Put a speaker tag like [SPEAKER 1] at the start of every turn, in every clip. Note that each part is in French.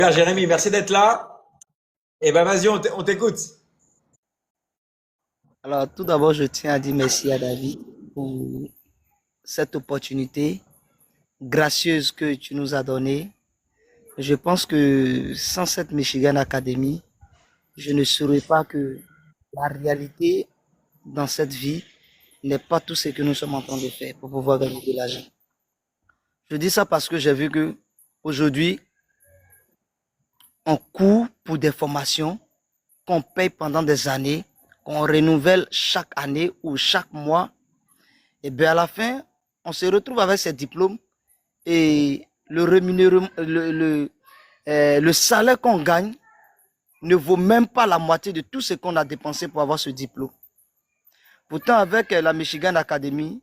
[SPEAKER 1] Bien, Jérémy, merci d'être là. Eh ben, vas-y, on t'écoute.
[SPEAKER 2] Alors, tout d'abord, je tiens à dire merci à David pour cette opportunité gracieuse que tu nous as donnée. Je pense que sans cette Michigan Academy, je ne saurais pas que la réalité dans cette vie n'est pas tout ce que nous sommes en train de faire pour pouvoir gagner de l'argent. Je dis ça parce que j'ai vu que aujourd'hui, on court pour des formations qu'on paye pendant des années, qu'on renouvelle chaque année ou chaque mois. Et bien à la fin, on se retrouve avec ces diplômes et le salaire qu'on gagne ne vaut même pas la moitié de tout ce qu'on a dépensé pour avoir ce diplôme. Pourtant, avec la Michigan Academy,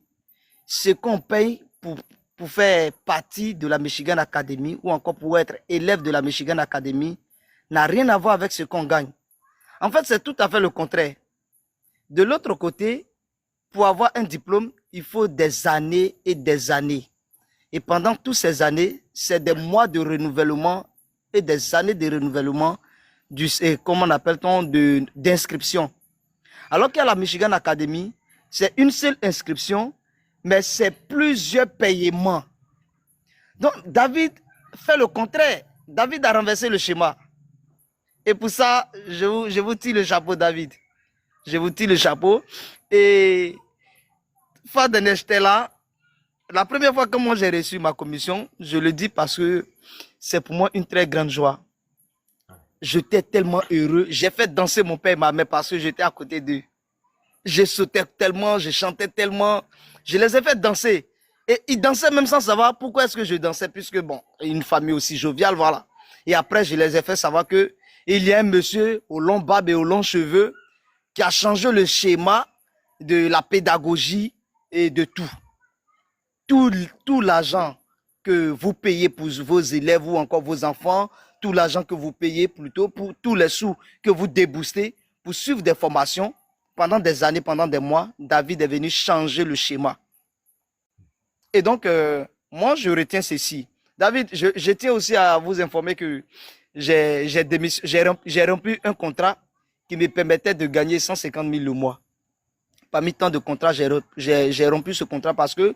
[SPEAKER 2] ce qu'on paye pour faire partie de la Michigan Academy ou encore pour être élève de la Michigan Academy n'a rien à voir avec ce qu'on gagne. En fait, c'est tout à fait le contraire. De l'autre côté, pour avoir un diplôme, il faut des années et des années. Et pendant toutes ces années, c'est des mois de renouvellement et des années de renouvellement comment on appelle-t-on, d'inscription. Alors qu'il y a la Michigan Academy, c'est une seule inscription, mais c'est plusieurs paiements. Donc, David fait le contraire. David a renversé le schéma. Et pour ça, je vous tire le chapeau, David. Je vous tire le chapeau. Et Fadene, j'étais là. La première fois que moi j'ai reçu ma commission, je le dis parce que c'est pour moi une très grande joie. J'étais tellement heureux. J'ai fait danser mon père et ma mère parce que j'étais à côté d'eux. Je sautais tellement, je chantais tellement. Je les ai fait danser. Et ils dansaient même sans savoir pourquoi est-ce que je dansais, puisque bon, une famille aussi joviale, voilà. Et après, je les ai fait savoir que il y a un monsieur aux longs barbes et aux longs cheveux qui a changé le schéma de la pédagogie et de tout. Tout l'argent que vous payez pour vos élèves ou encore vos enfants, tout l'argent que vous payez plutôt pour tous les sous que vous déboostez pour suivre des formations pendant des années, pendant des mois, David est venu changer le schéma. Et donc, moi, je retiens ceci. David, je tiens aussi à vous informer que j'ai rompu un contrat qui me permettait de gagner 150 000 le mois. Parmi tant de contrats, j'ai rompu ce contrat parce que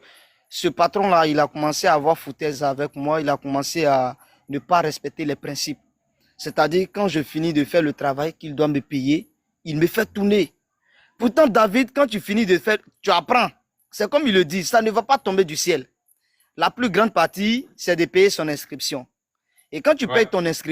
[SPEAKER 2] ce patron-là, il a commencé à avoir foutaise avec moi, il a commencé à ne pas respecter les principes. C'est-à-dire, quand je finis de faire le travail qu'il doit me payer, il me fait tourner. Pourtant, David, quand tu finis de faire, tu apprends. C'est comme il le dit, ça ne va pas tomber du ciel. La plus grande partie, c'est de payer son inscription. Et quand tu payes
[SPEAKER 1] Ouais.
[SPEAKER 2] ton inscription,